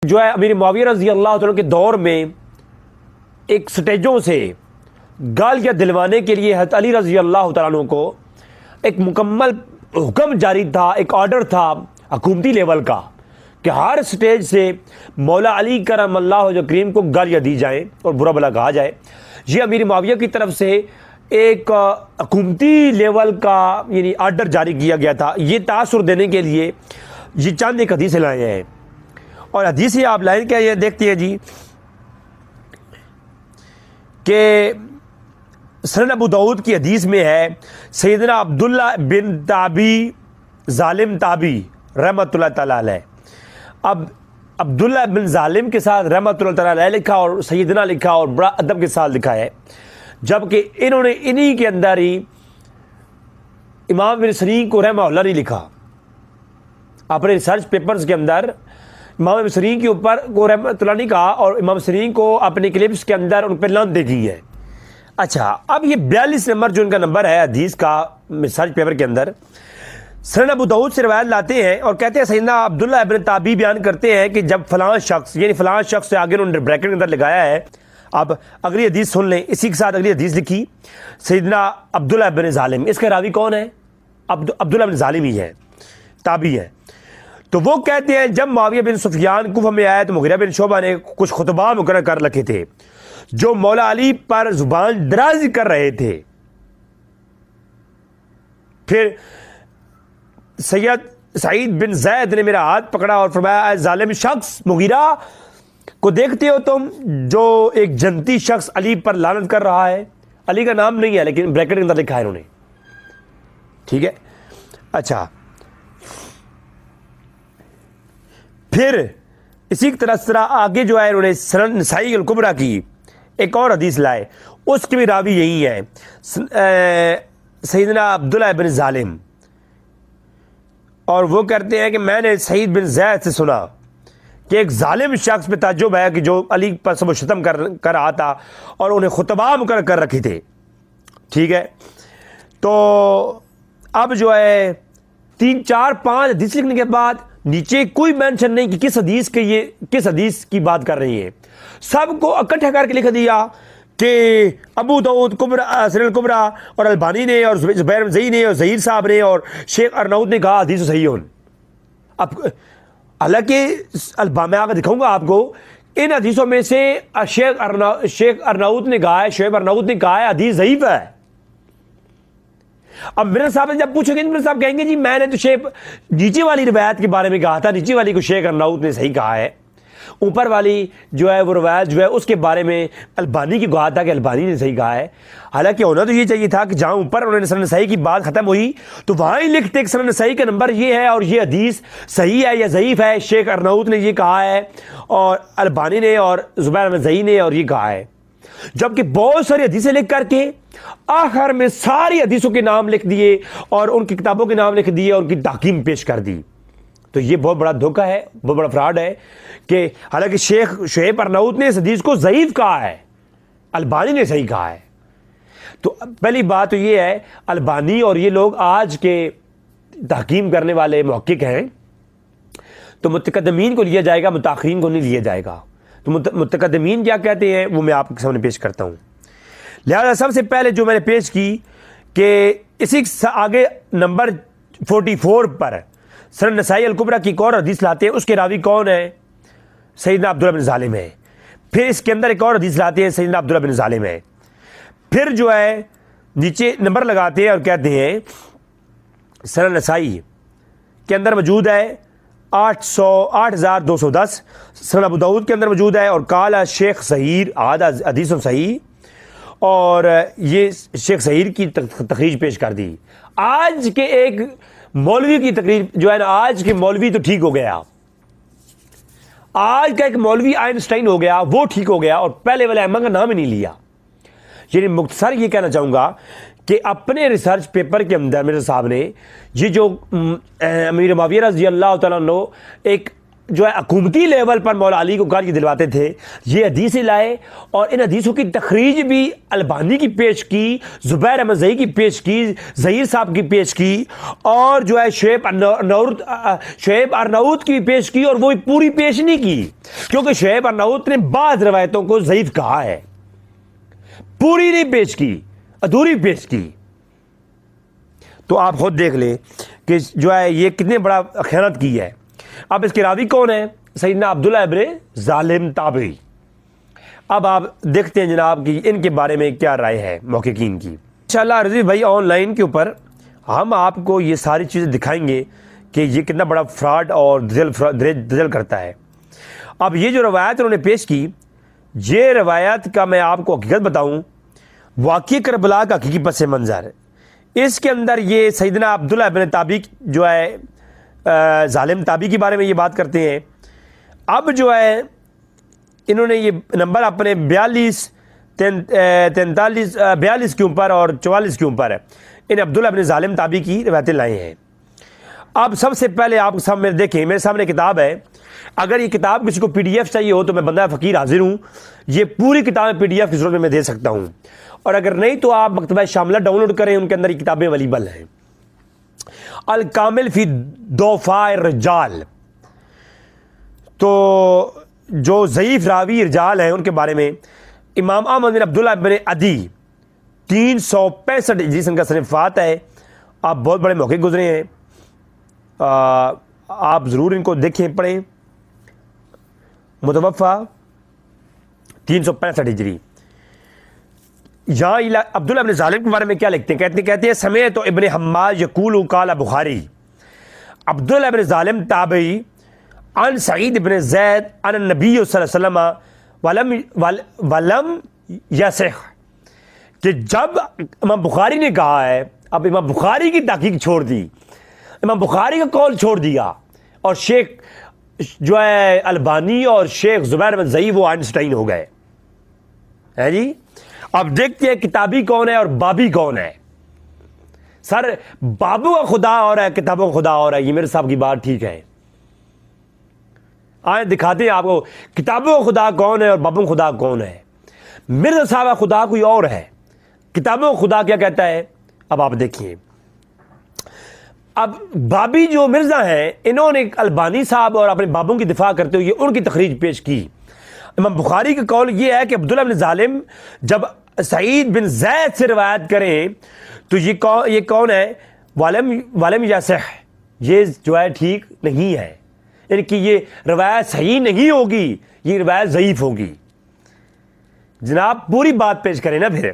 جو ہے امیر معاویہ رضی اللہ عنہ کے دور میں ایک سٹیجوں سے گالیاں دلوانے کے لیے حضرت علی رضی اللہ تعالیٰ عنہ کو ایک مکمل حکم جاری تھا، ایک آرڈر تھا حکومتی لیول کا کہ ہر سٹیج سے مولا علی کرم اللہ وجہ کریم کو گالیاں دی جائیں اور برا بھلا کہا جائے۔ یہ امیر معاویہ کی طرف سے ایک حکومتی لیول کا یعنی آرڈر جاری کیا گیا تھا۔ یہ تاثر دینے کے لیے یہ چند ایک حدیثیں لائے ہیں، اور حدیثیں آپ لائن کیا یہ دیکھتے ہیں جی کہ سنن ابو داؤد کی حدیث میں ہے، سیدنا عبداللہ بن تابی ظالم تابی رحمۃ اللہ تعالیٰ علیہ، اب عبداللہ بن ظالم کے ساتھ رحمۃ اللہ تعالیٰ علیہ لکھا اور سیدنا لکھا اور بڑا ادب کے ساتھ لکھا ہے، جبکہ انہوں نے انہی کے اندر ہی امام بن سیرین کو رحمہ اللہ نہیں لکھا۔ اپنے ریسرچ پیپرز کے اندر امام بن سیرین کے اوپر کو رحمۃ اللہ نہیں کہا، اور امام سیرین کو اپنے کلپس کے اندر ان پہ لعنت دے دی ہے۔ اچھا، اب یہ 42 نمبر جو ان کا نمبر ہے حدیث کا ریسرچ پیپر کے اندر، سنن ابو داؤد سے روایت لاتے ہیں اور کہتے ہیں سیدنا عبداللہ ابن تابی بیان کرتے ہیں کہ جب فلاں شخص، یعنی فلاں شخص سے آگے انہوں نے بریکٹ کے اندر لگایا ہے۔ اب اگلی حدیث سن لیں، اسی کے ساتھ اگلی حدیث لکھی، سیدنا عبداللہ بن ظالم، اس کا راوی کون ہے؟ عبداللہ بن ظالم ہی ہے، تابی ہے۔ تو وہ کہتے ہیں جب معاویہ بن سفیان کوفہ میں آیا تو مغیرہ بن شعبہ نے کچھ خطبہ مقرر کر رکھے تھے جو مولا علی پر زبان درازی کر رہے تھے۔ پھر سید سعید بن زید نے میرا ہاتھ پکڑا اور فرمایا، اے ظالم شخص، مغیرہ کو دیکھتے ہو تم جو ایک جنتی شخص علی پر لعنت کر رہا ہے؟ علی کا نام نہیں ہے لیکن بریکٹ کے اندر لکھا ہے انہوں نے، ٹھیک ہے۔ اچھا، پھر اسی طرح آگے جو ہے انہوں نے سنن نسائی الکبریٰ کی ایک اور حدیث لائے، اس کے بھی راوی یہی ہے، سیدنا عبداللہ بن ظالم، اور وہ کرتے ہیں کہ میں نے سعید بن زید سے سنا کہ ایک ظالم شخص پہ تعجب ہے کہ جو علی پر سب و شتم کر رہا تھا اور انہیں خطبہ مقرر کر رکھے تھے، ٹھیک ہے۔ تو اب جو ہے 3 4 5 حدیث لکھنے کے بعد نیچے کوئی مینشن نہیں کہ کس حدیث کی بات کر رہی ہے، سب کو اکٹھا کر کے لکھ دیا کہ ابو داؤد سنن الکبریٰ اور البانی نے اور زبیر بن زئی نے اور ظہیر صاحب نے اور شیخ ارناؤت نے کہا حدیث صحیح ہون۔ اب حالانکہ میں آگے دکھاؤں گا آپ کو ان حدیثوں میں سے شیخ ارناؤت نے کہا ہے، شعیب ارناؤت نے کہا ہے حدیث ضعیف ہے۔ اب مرزا صاحب جب پوچھیں گے مرزا صاحب کہیں گے جی میں نے تو شیخ نیچے والی روایت کے بارے میں کہا تھا، نیچے والی کو شیخ ارناؤت نے صحیح کہا ہے، اوپر والی جو ہے وہ روایت جو ہے اس کے بارے میں البانی کی کہا تھا کہ البانی نے صحیح کہا ہے۔ حالانکہ ہونا تو یہ چاہیے تھا کہ جہاں اوپر انہوں نے سنن نسائی کی بات ختم ہوئی تو وہاں ہی لکھتے کہ سنن نسائی کا نمبر یہ ہے اور یہ حدیث صحیح ہے یا ضعیف ہے، شیخ ارناؤت نے یہ کہا ہے اور البانی نے اور زبیر بن زئی نے اور یہ کہا ہے، جبکہ بہت ساری حدیثیں لکھ کر کے آخر میں ساری حدیثوں کے نام لکھ دیے اور ان کی کتابوں کے نام لکھ دیے اور ان کی تحکیم پیش کر دی۔ تو یہ بہت بڑا دھوکہ ہے، بہت بڑا فراڈ ہے کہ حالانکہ شیخ شعیب ارناؤت نے اس حدیث کو ضعیف کہا ہے، البانی نے صحیح کہا ہے۔ تو پہلی بات تو یہ ہے البانی اور یہ لوگ آج کے تحکیم کرنے والے محقق ہیں، تو متقدمین کو لیا جائے گا، متاخرین کو نہیں لیا جائے گا۔ تو متقدمین کیا کہتے ہیں وہ میں آپ کے سامنے پیش کرتا ہوں۔ لہذا سب سے پہلے جو میں نے پیش کی کہ اسی آگے نمبر 44 پر سنن نسائی الکبریٰ کی ایک اور حدیث لاتے ہیں، اس کے راوی کون ہے؟ سیدنا عبداللہ بن ظالم ہے۔ پھر اس کے اندر ایک اور حدیث لاتے ہیں، سیدنا عبداللہ بن ظالم ہے۔ پھر جو ہے نیچے نمبر لگاتے ہیں اور کہتے ہیں سنن نسائی کے اندر موجود ہے 8210، سنن ابو داؤد کے اندر موجود ہے اور قال شیخ ظہیر حدیث صحیح، اور یہ شیخ ظہیر کی تخریج پیش کر دی۔ آج کے ایک مولوی کی تقریر جو ہے نا، آج کے مولوی تو ٹھیک ہو گیا، آج کا ایک مولوی آئنسٹائن ہو گیا، وہ ٹھیک ہو گیا اور پہلے والے ائمہ کا نام ہی نہیں لیا۔ یعنی مختصر یہ کہنا چاہوں گا کہ اپنے ریسرچ پیپر کے اندر مرزا صاحب نے یہ جو امیر معاویہ رضی اللہ تعالیٰ عنہ ایک جو ہے حکومتی لیول پر مولا علی کو کار دلواتے تھے، یہ حدیثیں لائے اور ان حدیثوں کی تخریج بھی البانی کی پیش کی، زبیر احمد زئی کی پیش کی، ظہیر صاحب کی پیش کی، اور جو ہے شعیب ارناؤت کی پیش کی، اور وہ پوری پیش نہیں کی کیونکہ شعیب ارناؤت نے بعض روایتوں کو ضعیف کہا ہے، پوری نہیں پیش کی، ادھوری پیش کی۔ تو آپ خود دیکھ لیں کہ جو ہے یہ کتنے بڑا خیانت کی ہے۔ اب اس کے راوی کون ہے؟ سیدنا عبداللہ ابن ظالم تابعی۔ اب آپ دیکھتے ہیں جناب کہ ان کے بارے میں کیا رائے ہے محققین کی۔ انشاءاللہ رضوی بھائی آن لائن کے اوپر ہم آپ کو یہ ساری چیزیں دکھائیں گے کہ یہ کتنا بڑا فراڈ اور دجل کرتا ہے۔ اب یہ جو روایت انہوں نے پیش کی، یہ روایت کا میں آپ کو حقیقت بتاؤں، واقعی کربلا کا حقیقی پس منظر، اس کے اندر یہ سیدنا عبداللہ ابن تابعی جو ہے ظالم تابعی کے بارے میں یہ بات کرتے ہیں۔ اب جو ہے انہوں نے یہ نمبر اپنے 42 کے اوپر اور 44 کے اوپر ان عبداللہ ابن ظالم تابعی کی روایتیں لائے ہیں۔ اب سب سے پہلے آپ سامنے دیکھیں، میرے سامنے کتاب ہے، اگر یہ کتاب کسی کو پی ڈی ایف چاہیے ہو تو میں بندہ فقیر حاضر ہوں، یہ پوری کتاب پی ڈی ایف کی صورت میں دے سکتا ہوں، اور اگر نہیں تو آپ مکتبہ شاملہ ڈاؤن لوڈ کریں، ان کے اندر یہ کتابیں اویلیبل ہیں۔ الکامل فی ضعفاء الرجال، تو جو ضعیف راوی رجال ہیں ان کے بارے میں امام احمد بن عبداللہ بن عدی 365 جسم کا صنفات ہے۔ آپ بہت بڑے موقع گزرے ہیں، آپ ضرور ان کو دیکھیں پڑھیں۔ متوفہ 365 ہجری۔ یہاں عبداللہ ابن ظالم کے بارے میں کیا لکھتے ہیں؟ کہتے ہیں سمیعت ابن حماد یقول قال بخاری، عبداللہ ابن ظالم تابعی عن سعید ابن زید عن النبی صلی اللہ علیہ وسلم ولم یصح، کہ جب امام بخاری نے کہا ہے، اب امام بخاری کی تحقیق چھوڑ دی، امام بخاری کا قول چھوڑ دیا، اور شیخ جو ہے البانی اور شیخ زبیر احمد زئی وہ آئنسٹائن ہو گئے ہے جی۔ اب دیکھتے ہیں کتابی کون ہے اور بابی کون ہے۔ سر بابو کا خدا اور ہے، کتابوں کا خدا اور ہے، یہ میرے صاحب کی بات ٹھیک ہے؟ آئیں دکھاتے ہیں آپ کو کتابوں کا خدا کون ہے اور بابوں کا خدا کون ہے۔ مرزا صاحب کا خدا کوئی اور ہے، کتابوں کا خدا کیا کہتا ہے؟ اب آپ دیکھیے، اب بابی جو مرزا ہیں انہوں نے البانی صاحب اور اپنے بابوں کی دفاع کرتے ہوئے ان کی تخریج پیش کی۔ امام بخاری کا قول یہ ہے کہ عبداللہ بن ظالم جب سعید بن زید سے روایت کریں تو یہ کون ہے؟ والم یصح، یہ جو ہے ٹھیک نہیں ہے، یعنی کہ یہ روایت صحیح نہیں ہوگی، یہ روایت ضعیف ہوگی۔ جناب پوری بات پیش کریں نا پھر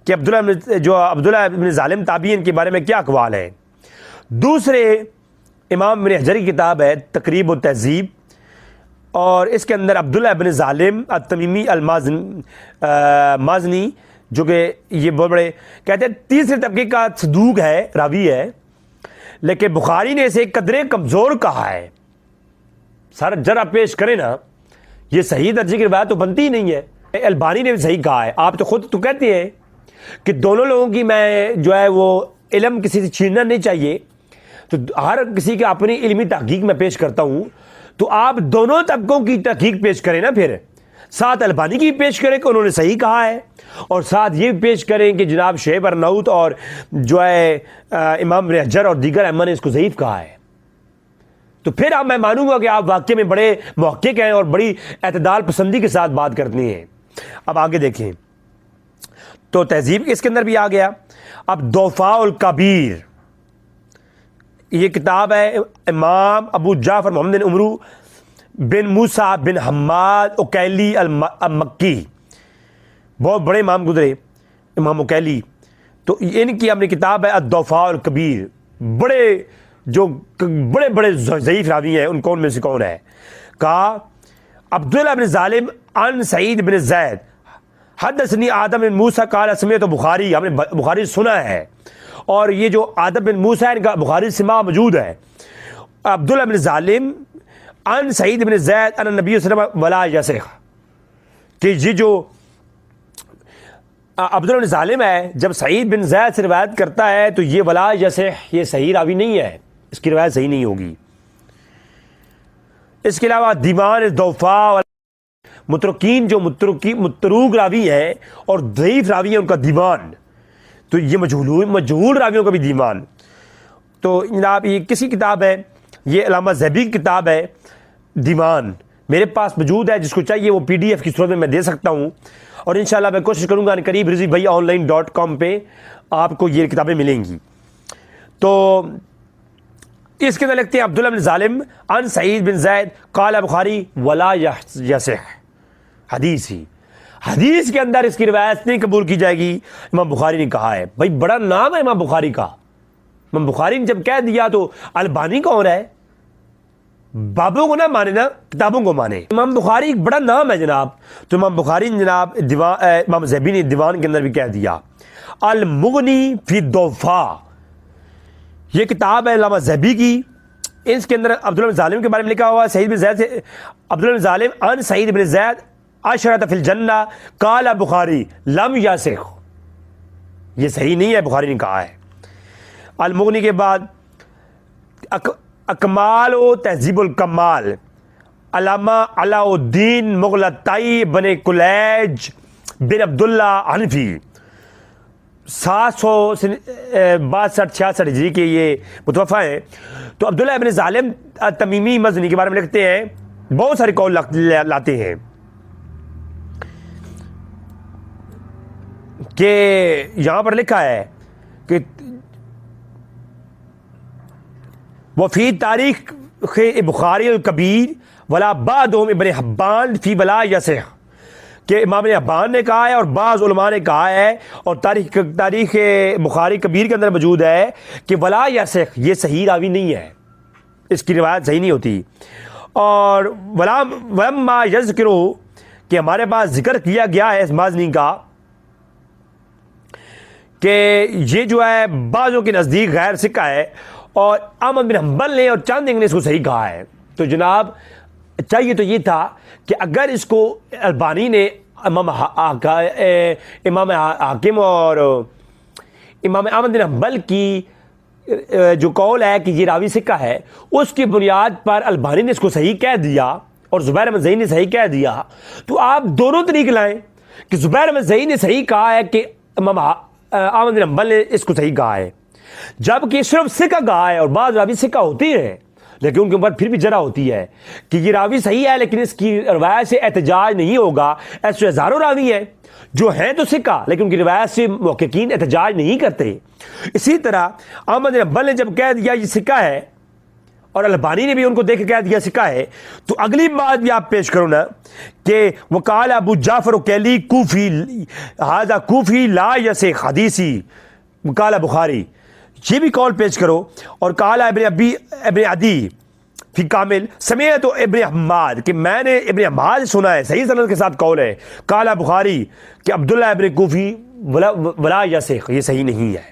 کہ عبداللہ بن ظالم تابعین کے بارے میں کیا اقوال ہیں۔ دوسرے امام ابن حجر کی کتاب ہے تقریب التہذیب، اور اس کے اندر عبداللہ ابن ظالم التمیمی المازنی جو کہ یہ بہت بڑے کہتے ہیں تیسرے طبقے کا صدوق ہے، راوی ہے، لیکن بخاری نے اسے قدرے کمزور کہا ہے۔ سر جرا پیش کریں نا، یہ صحیح درجے کی روایت تو بنتی ہی نہیں ہے۔ البانی نے بھی صحیح کہا ہے، آپ تو خود تو کہتے ہیں کہ دونوں لوگوں کی میں جو ہے وہ علم کسی سے چھیننا نہیں چاہیے، تو ہر کسی کی اپنی علمی تحقیق میں پیش کرتا ہوں، تو آپ دونوں طبقوں کی تحقیق پیش کریں نا، پھر ساتھ البانی کی پیش کریں کہ انہوں نے صحیح کہا ہے، اور ساتھ یہ پیش کریں کہ جناب شعیب ارناؤت اور جو ہے امام ابن حجر اور دیگر ائمہ نے اس کو ضعیف کہا ہے، تو پھر اب میں مانوں گا کہ آپ واقعے میں بڑے محقق ہیں اور بڑی اعتدال پسندی کے ساتھ بات کرتے ہیں۔ اب آگے دیکھیں تو تہذیب اس کے اندر بھی آ گیا۔ اب ضعفاء الکبیر، یہ کتاب ہے امام ابو جعفر محمد بن عمرو بن موسیٰ بن حماد اکیلی المکی، بہت بڑے امام گزرے امام اکیلی، تو ان کی اپنی کتاب ہے الضعفاء الکبیر، بڑے بڑے ضعیف راوی ہیں، ان کون میں سے کون ہے؟ کہا عبداللہ بن ظالم عن سعید بن زید حدثنی آدم بن موسیٰ قال سمعت بخاری، ہم نے بخاری سنا ہے، اور یہ جو آدم بن موسیٰ ان کا بخاری سماع موجود ہے۔ عبداللہ بن ظالم عن سعید بن زید عن النبی صلی اللہ علیہ وسلم ولا یصح، کہ یہ جو عبداللہ بن ظالم ہے جب سعید بن زید سے روایت کرتا ہے تو یہ ولا یصح، یہ صحیح راوی نہیں ہے، اس کی روایت صحیح نہیں ہوگی۔ اس کے علاوہ دیوان ضعفاء متروکین جو متروک راوی ہیں اور ضعیف راوی ہیں ان کا دیوان، تو یہ مجہول راویوں کا بھی دیوان. تو جناب یہ کسی کتاب ہے، یہ علامہ ذہبی کی کتاب ہے دیوان، میرے پاس موجود ہے، جس کو چاہیے وہ PDF کی صورت میں دے سکتا ہوں، اور انشاءاللہ میں کوشش کروں گا ان قریب رضوی بھائی online.com پہ آپ کو یہ کتابیں ملیں گی. تو اس کے اندر لکھتے ہیں عبداللہ بن ظالم عن سعید بن زید قال بخاری ولا یصح، حدیث کے اندر اس کی روایت نہیں قبول کی جائے گی، امام بخاری نے کہا ہے. بھائی بڑا نام ہے امام بخاری کا، امام بخاری نے جب کہہ دیا تو البانی کون ہے؟ بابوں کو نہ مانے نا، کتابوں کو مانے. امام بخاری ایک بڑا نام ہے جناب. تو امام بخاری نے جناب امام ذہبی نے دیوان کے اندر بھی کہہ دیا المغنی فی الضعفاء، یہ کتاب ہے علامہ ذہبی کی. اس کے اندر عبداللہ بن ظالم کے بارے میں لکھا ہوا ہے، سعید بن زید سے عبداللہ بن ظالم عن سعید بن زید عشرۃ فی الجنہ قال بخاری لم یصح، یہ صحیح نہیں ہے، بخاری نے کہا ہے. المغنی کے بعد اکمال و تہذیب الکمال علامہ علاء الدین مغلطائی بن کلیج بن عبداللہ حنفی 762-66 ہجری کے یہ متوفہ ہیں. تو عبداللہ ابن ظالم تمیمی مزنی کے بارے میں لکھتے ہیں، بہت سارے قول لاتے ہیں کہ یہاں پر لکھا ہے کہ وفی تاریخ بخاری الکبیر ولا بعضهم ابن حبان فی ولا یصح، کہ امام حبان نے کہا ہے اور بعض علماء نے کہا ہے، اور تاریخ بخاری کبیر کے اندر موجود ہے کہ ولا یصح، یہ صحیح راوی نہیں ہے، اس کی روایت صحیح نہیں ہوتی. اور وما یذکر، کہ ہمارے پاس ذکر کیا گیا ہے اس مازنی کا کہ یہ جو ہے بعضوں کے نزدیک غیر سکہ ہے، اور احمد بن حنبل نے اور چند نے اس کو صحیح کہا ہے. تو جناب چاہیے تو یہ تھا کہ اگر اس کو البانی نے امام حاکم اور امام احمد بن حنبل کی جو قول ہے کہ یہ راوی سکہ ہے، اس کی بنیاد پر البانی نے اس کو صحیح کہہ دیا اور زبیر احمد زئی نے صحیح کہہ دیا، تو آپ دونوں طریق لائیں کہ زبیر احمد زئی نے صحیح کہا ہے کہ امام احمد بن حنبل نے اس کو صحیح کہا ہے، جبکہ صرف سکہ کہا ہے. اور بعض راوی سکہ ہوتی ہیں لیکن ان کے اوپر پھر بھی جرح ہوتی ہے کہ یہ راوی صحیح ہے لیکن اس کی روایت سے احتجاج نہیں ہوگا. ایسے ہزاروں راوی ہیں جو ہیں تو سکہ لیکن ان کی روایت سے محققین احتجاج نہیں کرتے. اسی طرح احمد بن حنبل نے جب کہہ دیا یہ سکہ ہے اور البانی نے بھی ان کو دیکھ کے کہہ دیا سکہ ہے، تو اگلی بات بھی آپ پیش کرو نا کہ وقال ابو جعفر وکیلی کوفی ھذا کوفی لا یصح حدیثی وقال بخاری، یہ بھی قول پیش کرو. اور قال ابن عدی فی کامل سمعت ابن حماد، کہ میں نے ابن حماد سنا ہے، صحیح سند کے ساتھ قول ہے. قال بخاری کہ عبداللہ ابن کوفی ولا یصح، یہ صحیح نہیں ہے.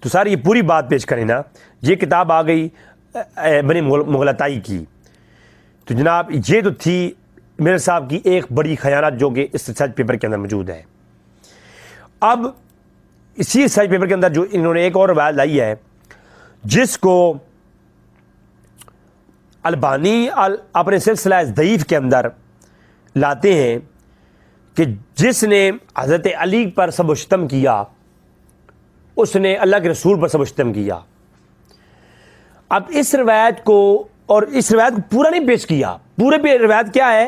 تو ساری یہ پوری بات پیش کریں نا. یہ کتاب آ گئی ابن مغلطائی کی. تو جناب یہ تو تھی میرے صاحب کی ایک بڑی خیانت جو کہ اس ریسرچ پیپر کے اندر موجود ہے. اب اسی ریسرچ پیپر کے اندر جو انہوں نے ایک اور روایت لائی ہے جس کو البانی اپنے سلسلہ ضعیف کے اندر لاتے ہیں کہ جس نے حضرت علی پر سب و شتم کیا اس نے اللہ کے رسول پر سب و شتم کیا. اب اس روایت کو اور اس روایت کو پورا نہیں پیش کیا. پورے پہ روایت کیا ہے